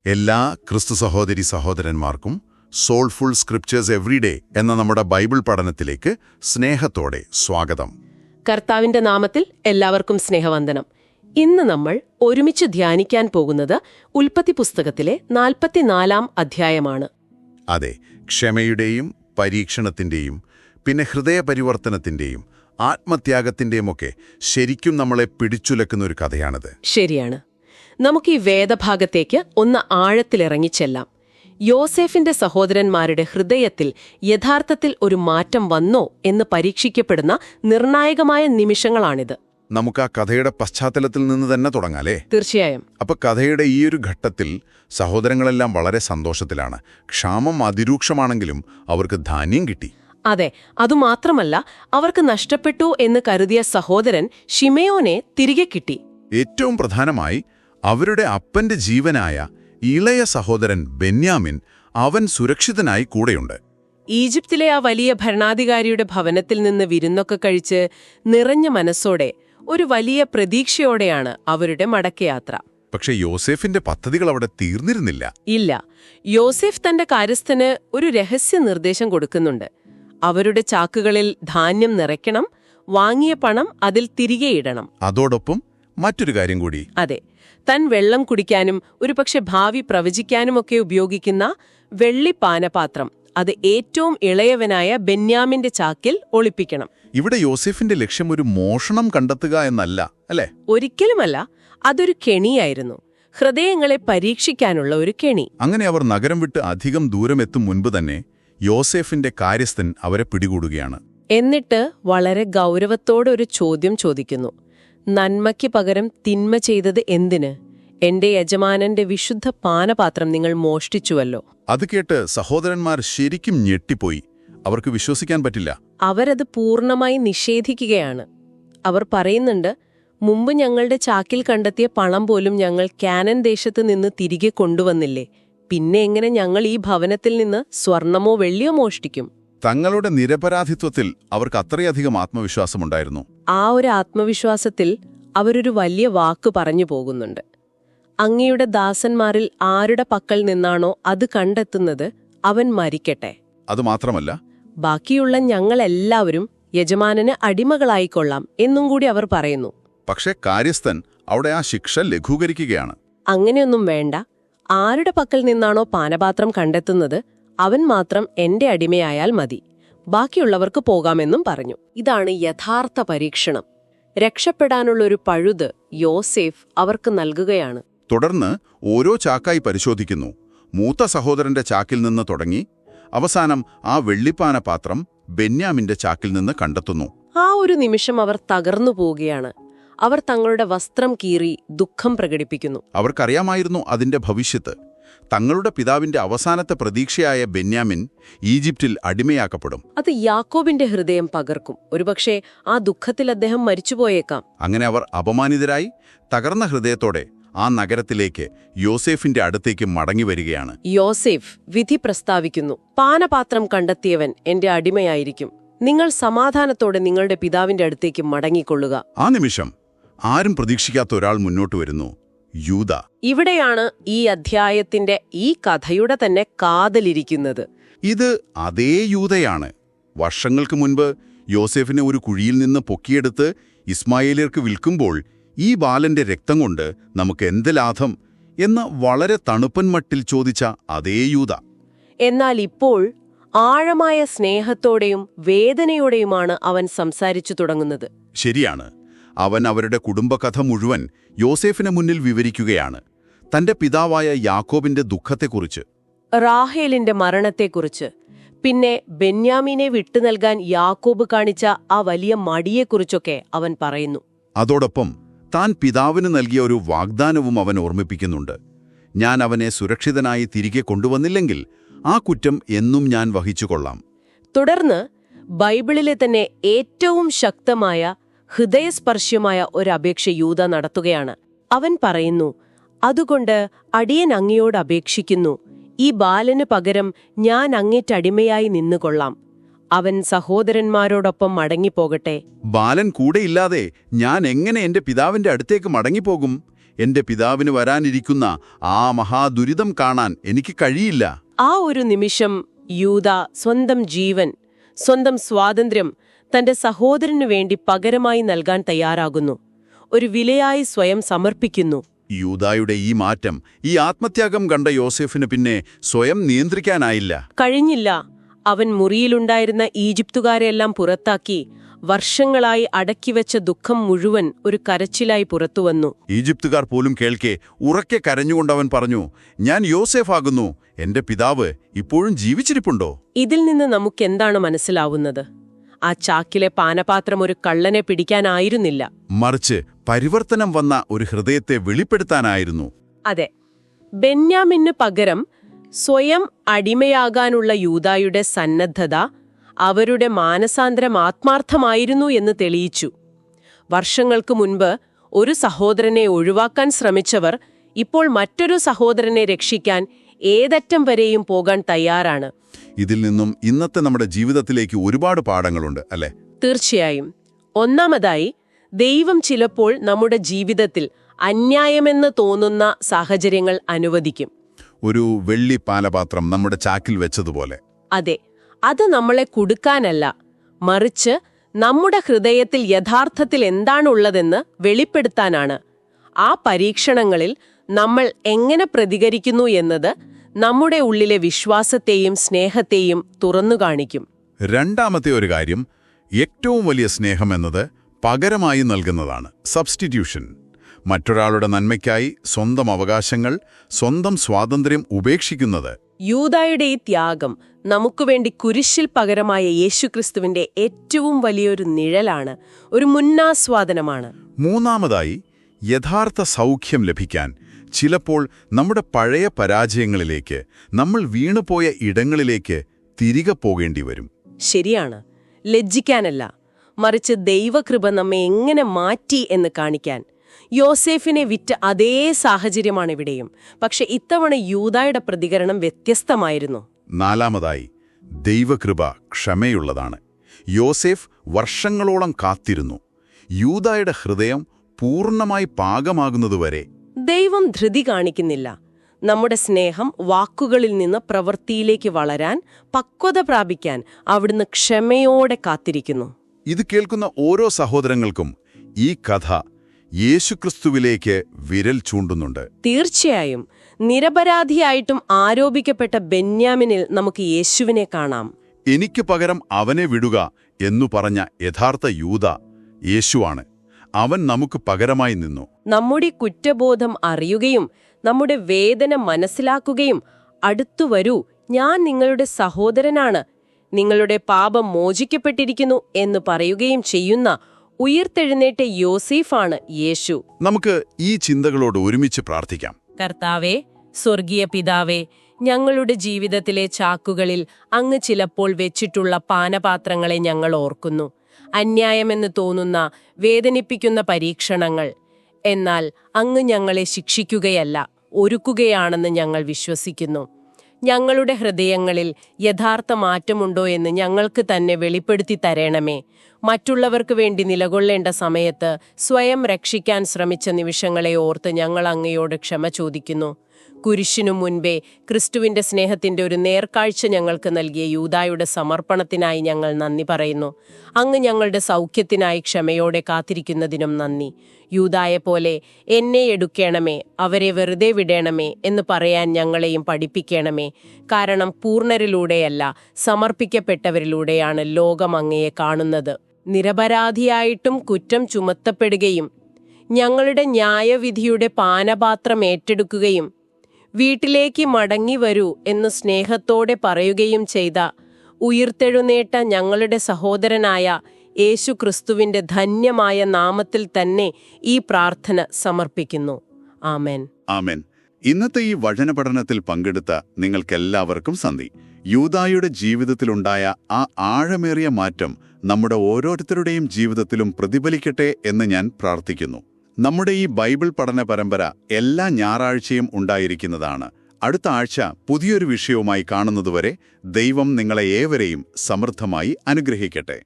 എല്ലാ ക്രിസ്തു സഹോദരി സഹോദരന്മാർക്കും സോൾഫുൾ സ്ക്രിപ്ചേഴ്സ് എവ്രിഡേ എന്ന നമ്മുടെ ബൈബിൾ പഠനത്തിലേക്ക് സ്നേഹത്തോടെ സ്വാഗതം. കർത്താവിന്റെ നാമത്തിൽ എല്ലാവർക്കും സ്നേഹവന്ദനം. ഇന്ന് നമ്മൾ ഒരുമിച്ച് ധ്യാനിക്കാൻ പോകുന്നത് ഉൽപ്പത്തി പുസ്തകത്തിലെ 44-ാം അധ്യായമാണ്. അതെ, ക്ഷമയുടെയും പരീക്ഷണത്തിന്റെയും പിന്നെ ഹൃദയപരിവർത്തനത്തിന്റെയും ആത്മത്യാഗത്തിന്റെയുമൊക്കെ ശരിക്കും നമ്മളെ പിടിച്ചുലക്കുന്ന ഒരു കഥയാണിത്. ശരിയാണ്. നമുക്ക് ഈ വേദഭാഗത്തേക്ക് ഒന്ന് ആഴത്തിലിറങ്ങിച്ചെല്ലാം. യോസേഫിന്റെ സഹോദരന്മാരുടെ ഹൃദയത്തിൽ യഥാർത്ഥത്തിൽ ഒരു മാറ്റം വന്നോ എന്ന് പരീക്ഷിക്കപ്പെടുന്ന നിർണായകമായ നിമിഷങ്ങളാണിത്. നമുക്ക് ആ കഥയുടെ പശ്ചാത്തലത്തിൽ നിന്ന് തന്നെ തുടങ്ങാലേ? തീർച്ചയായും. അപ്പൊ കഥയുടെ ഈ ഒരു ഘട്ടത്തിൽ സഹോദരങ്ങളെല്ലാം വളരെ സന്തോഷത്തിലാണ്. ക്ഷാമം അതിരൂക്ഷമാണെങ്കിലും അവർക്ക് ധാന്യം കിട്ടി. അതെ, അതുമാത്രമല്ല, അവർക്ക് നഷ്ടപ്പെട്ടു എന്ന് കരുതിയ സഹോദരൻ ഷിമയോനെ തിരികെ കിട്ടി. ഏറ്റവും പ്രധാനമായി അവരുടെ അപ്പന്റെ ജീവനായ ഇളയ സഹോദരൻ ബെന്യാമിൻ, അവൻ സുരക്ഷിതനായി കൂടെയുണ്ട്. ഈജിപ്തിലെ ആ വലിയ ഭരണാധികാരിയുടെ ഭവനത്തിൽ നിന്ന് വിരുന്നൊക്കെ കഴിച്ച് നിറഞ്ഞ മനസ്സോടെ, ഒരു വലിയ പ്രതീക്ഷയോടെയാണ് അവരുടെ മടക്കയാത്ര. പക്ഷെ യോസേഫിന്റെ പദ്ധതികൾ അവിടെ തീർന്നിരുന്നില്ല. ഇല്ല, യോസേഫ് തന്റെ കാര്യസ്ഥന് ഒരു രഹസ്യ നിർദ്ദേശം കൊടുക്കുന്നുണ്ട്. അവരുടെ ചാക്കുകളിൽ ധാന്യം നിറയ്ക്കണം, വാങ്ങിയ പണം അതിൽ തിരികെ ഇടണം. അതോടൊപ്പം മറ്റൊരു കാര്യം കൂടി. അതെ, താൻ വെള്ളം കുടിക്കാനും ഒരുപക്ഷെ ഭാവി പ്രവചിക്കാനുമൊക്കെ ഉപയോഗിക്കുന്ന വെള്ളിപ്പാനപാത്രം അത് ഏറ്റവും ഇളയവനായ ബെന്യാമിന്റെ ചാക്കിൽ ഒളിപ്പിക്കണം. ഇവിടെ യോസേഫിന്റെ ലക്ഷ്യം ഒരു മോഷണം കണ്ടെത്തുക എന്നല്ല, അല്ലേ? ഒരിക്കലുമല്ല. അതൊരു കെണിയായിരുന്നു, ഹൃദയങ്ങളെ പരീക്ഷിക്കാനുള്ള ഒരു കെണി. അങ്ങനെ അവർ നഗരം വിട്ട് അധികം ദൂരമെത്തും മുൻപ് തന്നെ യോസേഫിന്റെ കാര്യസ്ഥൻ അവരെ പിടികൂടുകയാണ്. എന്നിട്ട് വളരെ ഗൗരവത്തോടെ ഒരു ചോദ്യം ചോദിക്കുന്നു. നന്മയ്ക്ക് പകരം തിന്മ ചെയ്തത് എന്തിന്? എന്റെ യജമാനന്റെ വിശുദ്ധ പാനപാത്രം നിങ്ങൾ മോഷ്ടിച്ചുവല്ലോ. അത് കേട്ട് സഹോദരന്മാർ ശരിക്കും ഞെട്ടിപ്പോയി. അവർക്ക് വിശ്വസിക്കാൻ പറ്റില്ല. അവരത് പൂർണ്ണമായി നിഷേധിക്കുകയാണ്. അവർ പറയുന്നുണ്ട്, മുമ്പ് ഞങ്ങളുടെ ചാക്കിൽ കണ്ടെത്തിയ പണം പോലും ഞങ്ങൾ കാനൻ ദേശത്ത് നിന്ന് തിരികെ കൊണ്ടുവന്നില്ലേ, പിന്നെ എങ്ങനെ ഞങ്ങൾ ഈ ഭവനത്തിൽ നിന്ന് സ്വർണമോ വെള്ളിയോ മോഷ്ടിക്കും? തങ്ങളുടെ നിരപരാധിത്വത്തിൽ അവർക്ക് അത്രയധികം ആത്മവിശ്വാസമുണ്ടായിരുന്നു. ആ ഒരു ആത്മവിശ്വാസത്തിൽ അവരൊരു വലിയ വാക്ക് പറഞ്ഞു പോകുന്നുണ്ട്. അങ്ങയുടെ ദാസന്മാരിൽ ആരുടെ പക്കൽ നിന്നാണോ അത് കണ്ടെത്തുന്നത് അവൻ മരിക്കട്ടെ. അതുമാത്രമല്ല, ബാക്കിയുള്ള ഞങ്ങളെല്ലാവരും യജമാനന് അടിമകളായിക്കൊള്ളാം എന്നും കൂടി അവർ പറയുന്നു. പക്ഷേ കാര്യസ്ഥൻ അവിടെ ആ ശിക്ഷ ലഘൂകരിക്കുകയാണ്. അങ്ങനെയൊന്നും വേണ്ട, ആരുടെ പക്കൽ നിന്നാണോ പാനപാത്രം കണ്ടെത്തുന്നത് അവൻ മാത്രം എന്റെ അടിമയായാൽ മതി, ബാക്കിയുള്ളവർക്ക് പോകാമെന്നും പറഞ്ഞു. ഇതാണ് യഥാർത്ഥ പരീക്ഷണം. രക്ഷപ്പെടാനുള്ളൊരു പഴുത് യോസേഫ് അവർക്ക് നൽകുകയാണ്. തുടർന്ന് ഓരോ ചാക്കായി പരിശോധിക്കുന്നു. മൂത്ത സഹോദരന്റെ ചാക്കിൽ നിന്ന് തുടങ്ങി അവസാനം ആ വെള്ളിപ്പാന പാത്രം ബെന്യാമിന്റെ ചാക്കിൽ നിന്ന് കണ്ടെത്തുന്നു. ആ ഒരു നിമിഷം അവർ തകർന്നു പോവുകയാണ്. അവർ തങ്ങളുടെ വസ്ത്രം കീറി ദുഃഖം പ്രകടിപ്പിക്കുന്നു. അവർക്കറിയാമായിരുന്നു അതിന്റെ ഭവിഷ്യത്ത്. തങ്ങളുടെ പിതാവിന്റെ അവസാനത്തെ പ്രതീക്ഷയായ ബെന്യാമിൻ ഈജിപ്തിൽ അടിമയാക്കപ്പെടും. അത് യാക്കോബിന്റെ ഹൃദയം പകർക്കും. ഒരുപക്ഷെ ആ ദുഃഖത്തിൽ അദ്ദേഹം മരിച്ചുപോയേക്കാം. അങ്ങനെ അവർ അപമാനിതരായി തകർന്ന ഹൃദയത്തോടെ ആ നഗരത്തിലേക്ക് യോസേഫിന്റെ അടുത്തേക്ക് മടങ്ങിവരികയാണ്. യോസേഫ് വിധി പ്രസ്താവിക്കുന്നു. പാനപാത്രം കണ്ടെത്തിയവൻ എന്റെ അടിമയായിരിക്കും. നിങ്ങൾ സമാധാനത്തോടെ നിങ്ങളുടെ പിതാവിന്റെ അടുത്തേക്ക് മടങ്ങിക്കൊള്ളുക. ആ നിമിഷം ആരും പ്രതീക്ഷിക്കാത്ത ഒരാൾ മുന്നോട്ട് വരുന്നു, യൂദ. ഇവിടെയാണ് ഈ അധ്യായത്തിന്റെ, ഈ കഥയുടെ തന്നെ കാതലിരിക്കുന്നത്. ഇത് അതേ യൂദയാണ്. വർഷങ്ങൾക്ക് മുൻപ് യോസേഫിനെ ഒരു കുഴിയിൽ നിന്ന് പൊക്കിയെടുത്ത് ഇസ്മായേലിയർക്ക് വിൽക്കുമ്പോൾ ഈ ബാലന്റെ രക്തം കൊണ്ട് നമുക്ക് എന്ത് ലാഭം എന്ന് വളരെ തണുപ്പൻ മട്ടിൽ ചോദിച്ച അതേ യൂദ. എന്നാൽ ഇപ്പോൾ ആഴമായ സ്നേഹത്തോടെയും വേദനയോടെയുമാണ് അവൻ സംസാരിച്ചു തുടങ്ങുന്നത്. ശരിയാണ്. അവൻ അവരുടെ കുടുംബകഥ മുഴുവൻ യോസേഫിന് മുന്നിൽ വിവരിക്കുകയാണ്. തന്റെ പിതാവായ യാക്കോബിന്റെ ദുഃഖത്തെക്കുറിച്ച്, റാഹേലിന്റെ മരണത്തെക്കുറിച്ച്, പിന്നെ ബെന്യാമിനെ വിട്ടുനൽകാൻ യാക്കോബ് കാണിച്ച ആ വലിയ മടിയെക്കുറിച്ചൊക്കെ അവൻ പറയുന്നു. അതോടൊപ്പം താൻ പിതാവിന് നൽകിയ ഒരു വാഗ്ദാനവും അവൻ ഓർമ്മിപ്പിക്കുന്നുണ്ട്. ഞാൻ അവനെ സുരക്ഷിതനായി തിരികെ കൊണ്ടുവന്നില്ലെങ്കിൽ ആ കുറ്റം എന്നും ഞാൻ വഹിച്ചുകൊള്ളാം. തുടർന്ന് ബൈബിളിലെ തന്നെ ഏറ്റവും ശക്തമായ ഹൃദയസ്പർശ്യമായ ഒരപേക്ഷ യൂദ നടത്തുകയാണ്. അവൻ പറയുന്നു, അതുകൊണ്ട് അടിയൻ അങ്ങയോട് അപേക്ഷിക്കുന്നു, ഈ ബാലന് പകരം ഞാൻ അങ്ങേറ്റടിമയായി നിന്നുകൊള്ളാം. അവൻ സഹോദരന്മാരോടൊപ്പം മടങ്ങിപ്പോകട്ടെ. ബാലൻ കൂടെയില്ലാതെ ഞാൻ എങ്ങനെ എന്റെ പിതാവിന്റെ അടുത്തേക്ക് മടങ്ങിപ്പോകും? എന്റെ പിതാവിന് വരാനിരിക്കുന്ന ആ മഹാദുരിതം കാണാൻ എനിക്ക് കഴിയില്ല. ആ ഒരു നിമിഷം യൂദ സ്വന്തം ജീവൻ, സ്വന്തം സ്വാതന്ത്ര്യം തന്റെ സഹോദരനു വേണ്ടി പകരമായി നൽകാൻ തയ്യാറാകുന്നു. ഒരു വിലയായി സ്വയം സമർപ്പിക്കുന്നു. യൂദായുടെ ഈ മാറ്റം, ഈ ആത്മത്യാഗം കണ്ട യോസേഫിന് പിന്നെ സ്വയം നിയന്ത്രിക്കാനായില്ല. കഴിഞ്ഞില്ല. അവൻ മുറിയിലുണ്ടായിരുന്ന ഈജിപ്തുകാരെയെല്ലാം പുറത്താക്കി വർഷങ്ങളായി അടക്കിവെച്ച ദുഃഖം മുഴുവൻ ഒരു കരച്ചിലായി പുറത്തുവന്നു. ഈജിപ്തുകാർ പോലും കേൾക്കെ ഉറക്കെ കരഞ്ഞുകൊണ്ടവൻ പറഞ്ഞു, ഞാൻ യോസേഫാകുന്നു, എന്റെ പിതാവ് ഇപ്പോഴും ജീവിച്ചിരിപ്പുണ്ടോ? ഇതിൽ നിന്ന് നമുക്കെന്താണ് മനസ്സിലാവുന്നത്? ആ ചാക്കിലെ പാനപാത്രം ഒരു കള്ളനെ പിടിക്കാനായിരുന്നില്ല, മറിച്ച് പരിവർത്തനം വന്ന ഒരു ഹൃദയത്തെ വെളിപ്പെടുത്താനായിരുന്നു. അതെ, ബെന്യാമിന് പകരം സ്വയം അടിമയാകാനുള്ള യൂദായുടെ സന്നദ്ധത അവരുടെ മാനസാന്തരം ആത്മാർത്ഥമായിരുന്നു എന്ന് തെളിയിച്ചു. വർഷങ്ങൾക്ക് മുൻപ് ഒരു സഹോദരനെ ഒഴിവാക്കാൻ ശ്രമിച്ചവർ ഇപ്പോൾ മറ്റൊരു സഹോദരനെ രക്ഷിക്കാൻ ഏതറ്റം വരെയും പോകാൻ തയ്യാറാണ്. ഇതിൽ നിന്നും ഇന്നത്തെ നമ്മുടെ ജീവിതത്തിലേക്ക് ഒരുപാട് പാഠങ്ങളുണ്ട്, അല്ലേ? തീർച്ചയായും. ഒന്നാമതായി, ദൈവം ചിലപ്പോൾ നമ്മുടെ ജീവിതത്തിൽ അന്യായമെന്ന് തോന്നുന്ന സാഹചര്യങ്ങൾ അനുവദിക്കും. ഒരു വെള്ളി പാനപാത്രം നമ്മുടെ ചാക്കിൽ വെച്ചതുപോലെ. അതെ, അത് നമ്മളെ കുടുക്കാനല്ല, മറിച്ച് നമ്മുടെ ഹൃദയത്തിൽ യഥാർത്ഥത്തിൽ എന്താണുള്ളതെന്ന് വെളിപ്പെടുത്താനാണ്. ആ പരീക്ഷണങ്ങളിൽ നമ്മൾ എങ്ങനെ പ്രതികരിക്കുന്നു എന്നത് നമ്മുടെ ഉള്ളിലെ വിശ്വാസത്തെയും സ്നേഹത്തെയും തുറന്നു കാണിക്കും. രണ്ടാമത്തെ ഒരു കാര്യം, ഏറ്റവും വലിയ സ്നേഹമെന്നത് പകരമായി നൽകുന്നതാണ്. സബ്സ്റ്റിറ്റ്യൂഷൻ. മറ്റൊരാളുടെ നന്മയ്ക്കായി സ്വന്തം അവകാശങ്ങൾ, സ്വന്തം സ്വാതന്ത്ര്യം ഉപേക്ഷിക്കുന്നത്. യൂദായുടെ ഈ ത്യാഗം നമുക്കുവേണ്ടി കുരിശിൽ പകരമായ യേശുക്രിസ്തുവിന്റെ ഏറ്റവും വലിയൊരു നിഴലാണ്, ഒരു മുന്നാസ്വാദനമാണ്. മൂന്നാമതായി, യഥാർത്ഥ സൗഖ്യം ലഭിക്കാൻ ചിലപ്പോൾ നമ്മുടെ പഴയ പരാജയങ്ങളിലേക്ക്, നമ്മൾ വീണുപോയ ഇടങ്ങളിലേക്ക് തിരികെ പോകേണ്ടി വരും. ശരിയാണ്. ലജ്ജിക്കാനല്ല, മറിച്ച് ദൈവകൃപ നമ്മെ എങ്ങനെ മാറ്റി എന്ന് കാണിക്കാൻ. യോസേഫിനെ വിറ്റ അതേ സാഹചര്യമാണിവിടെയും. പക്ഷെ ഇത്തവണ യൂദായുടെ പ്രതികരണം വ്യത്യസ്തമായിരുന്നു. നാലാമതായി, ദൈവകൃപ ക്ഷമയുള്ളതാണ്. യോസേഫ് വർഷങ്ങളോളം കാത്തിരുന്നു. യൂദായുടെ ഹൃദയം പൂർണ്ണമായി പാകമാകുന്നതുവരെ. ദൈവം ധൃതി കാണിക്കുന്നില്ല. നമ്മുടെ സ്നേഹം വാക്കുകളിൽ നിന്ന് പ്രവൃത്തിയിലേക്ക് വളരാൻ, പക്വത പ്രാപിക്കാൻ അവിടുന്ന് ക്ഷമയോടെ കാത്തിരിക്കുന്നു. ഇത് കേൾക്കുന്ന ഓരോ സഹോദരങ്ങൾക്കും ഈ കഥ യേശുക്രിസ്തുവിലേക്ക് വിരൽ ചൂണ്ടുന്നുണ്ട്. തീർച്ചയായും. നിരപരാധിയായിട്ടും ആരോപിക്കപ്പെട്ട ബെന്യാമിനിൽ നമുക്ക് യേശുവിനെ കാണാം. എനിക്ക് പകരം അവനെ വിടുക എന്നു പറഞ്ഞ യഥാർത്ഥ യൂദ യേശുവാണ്. അവൻ നമുക്ക് പകരമായി നിന്നു. നമ്മുടെ കുറ്റബോധം അറിയുകയും നമ്മുടെ വേദന മനസ്സിലാക്കുകയും, അടുത്തുവരൂ, ഞാൻ നിങ്ങളുടെ സഹോദരനാണ്, നിങ്ങളുടെ പാപം മോചിക്കപ്പെട്ടിരിക്കുന്നു എന്ന് പറയുകയും ചെയ്യുന്ന ഉയിർത്തെഴുന്നേറ്റ യോസേഫാണ് യേശു. നമുക്ക് ഈ ചിന്തകളോട് ഒരുമിച്ച് പ്രാർത്ഥിക്കാം. കർത്താവേ, സ്വർഗീയ പിതാവേ, ഞങ്ങളുടെ ജീവിതത്തിലെ ചാക്കുകളിൽ അങ്ങ് ചിലപ്പോൾ വെച്ചിട്ടുള്ള പാനപാത്രങ്ങളെ ഞങ്ങൾ ഓർക്കുന്നു. അന്യായമെന്ന് തോന്നുന്ന വേദനിപ്പിക്കുന്ന പരീക്ഷണങ്ങൾ. എന്നാൽ അങ്ങ് ഞങ്ങളെ ശിക്ഷിക്കുകയല്ല, ഒരുക്കുകയാണെന്ന് ഞങ്ങൾ വിശ്വസിക്കുന്നു. ഞങ്ങളുടെ ഹൃദയങ്ങളിൽ യഥാർത്ഥ മാറ്റമുണ്ടോ എന്ന് ഞങ്ങൾക്ക് തന്നെ വെളിപ്പെടുത്തി തരണമേ. മറ്റുള്ളവർക്ക് വേണ്ടി നിലകൊള്ളേണ്ട സമയത്ത് സ്വയം രക്ഷിക്കാൻ ശ്രമിച്ച നിമിഷങ്ങളെ ഓർത്ത് ഞങ്ങൾ അങ്ങയോട് ക്ഷമ ചോദിക്കുന്നു. കുരിശിനു മുൻപേ ക്രിസ്തുവിന്റെ സ്നേഹത്തിന്റെ ഒരു നേർക്കാഴ്ച ഞങ്ങൾക്ക് നൽകിയ യൂദായുടെ സമർപ്പണത്തിനായി ഞങ്ങൾ നന്ദി പറയുന്നു. അങ്ങ് ഞങ്ങളുടെ സൗഖ്യത്തിനായി ക്ഷമയോടെ കാത്തിരിക്കുന്നതിനും നന്ദി. യൂദായെപ്പോലെ എന്നെ എടുക്കണമേ, അവരെ വെറുതെ വിടണമേ എന്ന് പറയാൻ ഞങ്ങളെയും പഠിപ്പിക്കണമേ. കാരണം പൂർണ്ണരിലൂടെയല്ല, സമർപ്പിക്കപ്പെട്ടവരിലൂടെയാണ് ലോകം അങ്ങയെ കാണുന്നത്. നിരപരാധിയായിട്ടും കുറ്റം ചുമത്തപ്പെടുകയും ഞങ്ങളുടെ ന്യായവിധിയുടെ പാനപാത്രം ഏറ്റെടുക്കുകയും വീട്ടിലേക്ക് മടങ്ങി വരൂ എന്ന് സ്നേഹത്തോടെ പറയുകയും ചെയ്ത ഉയിർത്തെഴുന്നേറ്റ ഞങ്ങളുടെ സഹോദരനായ യേശു ക്രിസ്തുവിന്റെ ധന്യമായ നാമത്തിൽ തന്നെ ഈ പ്രാർത്ഥന സമർപ്പിക്കുന്നു. ആമേൻ. ആമേൻ. ഇന്നത്തെ ഈ വചനപഠനത്തിൽ പങ്കെടുത്ത നിങ്ങൾക്കെല്ലാവർക്കും നന്ദി. യൂദായുടെ ജീവിതത്തിലുണ്ടായ ആ ആഴമേറിയ മാറ്റം നമ്മുടെ ഓരോരുത്തരുടെയും ജീവിതത്തിലും പ്രതിഫലിക്കട്ടെ എന്ന് ഞാൻ പ്രാർത്ഥിക്കുന്നു. നമ്മുടെ ഈ ബൈബിൾ പഠന പരമ്പര എല്ലാ ഞായറാഴ്ചയും ഉണ്ടായിരിക്കുന്നതാണ്. അടുത്ത ആഴ്ച പുതിയൊരു വിഷയവുമായി കാണുന്നതുവരെ ദൈവം നിങ്ങളെ ഏവരെയും സമൃദ്ധമായി അനുഗ്രഹിക്കട്ടെ.